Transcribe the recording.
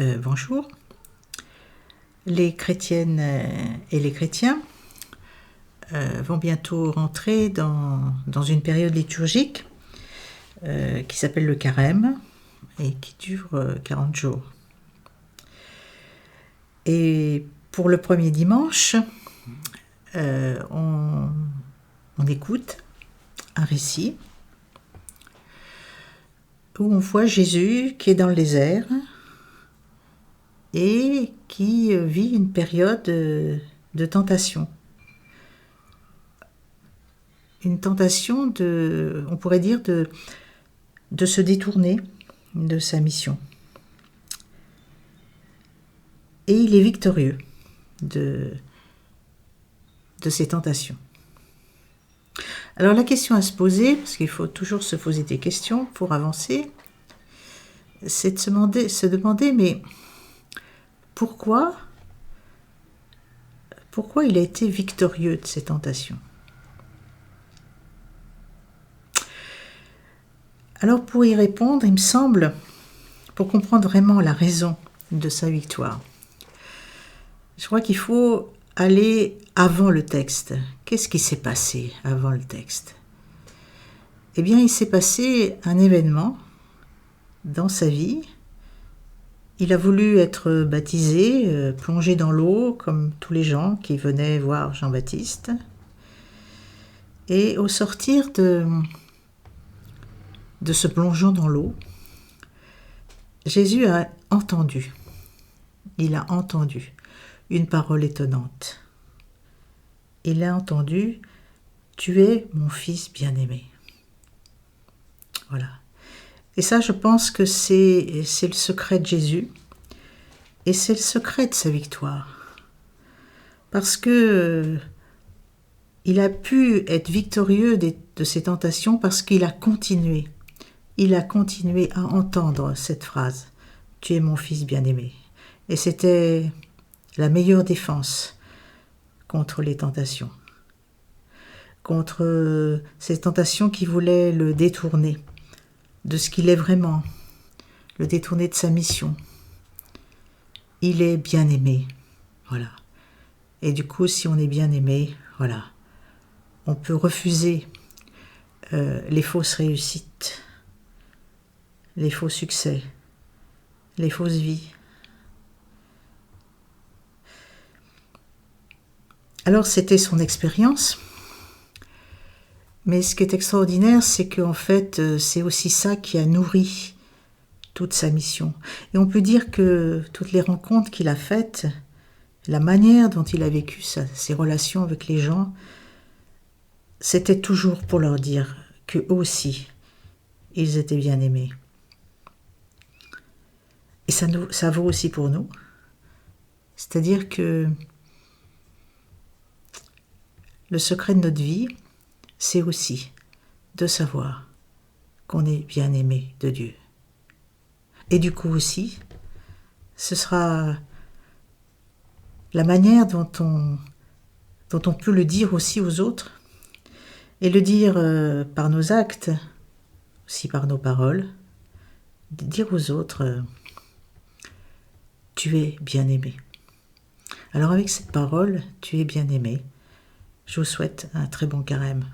Bonjour. Les chrétiennes et les chrétiens vont bientôt rentrer dans une période liturgique qui s'appelle le carême et qui dure 40 jours. Et pour le premier dimanche, on écoute un récit où on voit Jésus qui est dans le désert et qui vit une période de tentation. Une tentation on pourrait dire, de se détourner de sa mission. Et il est victorieux de ces tentations. Alors la question à se poser, parce qu'il faut toujours se poser des questions pour avancer, c'est de se demander, mais pourquoi il a été victorieux de ces tentations? Alors pour y répondre, il me semble, pour comprendre vraiment la raison de sa victoire, je crois qu'il faut aller avant le texte. Qu'est-ce qui s'est passé avant le texte? Eh bien, il s'est passé un événement dans sa vie. Il a voulu être baptisé, plongé dans l'eau, comme tous les gens qui venaient voir Jean-Baptiste. Et au sortir de ce plongeon dans l'eau, Jésus a entendu. Il a entendu une parole étonnante. Il a entendu « Tu es mon fils bien-aimé ». Voilà. Et ça, je pense que c'est le secret de Jésus et c'est le secret de sa victoire. Parce que il a pu être victorieux de ses tentations parce qu'il a continué. Il a continué à entendre cette phrase « Tu es mon fils bien-aimé ». Et c'était la meilleure défense contre les tentations. Contre ces tentations qui voulaient le détourner de ce qu'il est vraiment, le détourner de sa mission. Il est bien-aimé, voilà. Et du coup, si on est bien-aimé, voilà, on peut refuser les fausses réussites, les faux succès, les fausses vies. Alors, c'était son expérience. Mais ce qui est extraordinaire, c'est qu'en fait, c'est aussi ça qui a nourri toute sa mission. Et on peut dire que toutes les rencontres qu'il a faites, la manière dont il a vécu ses relations avec les gens, c'était toujours pour leur dire qu'eux aussi, ils étaient bien aimés. Et ça vaut aussi pour nous. C'est-à-dire que le secret de notre vie, c'est aussi de savoir qu'on est bien aimé de Dieu. Et du coup aussi, ce sera la manière dont on peut le dire aussi aux autres, et le dire par nos actes, aussi par nos paroles, de dire aux autres tu es bien aimé. Alors avec cette parole, tu es bien aimé, je vous souhaite un très bon carême.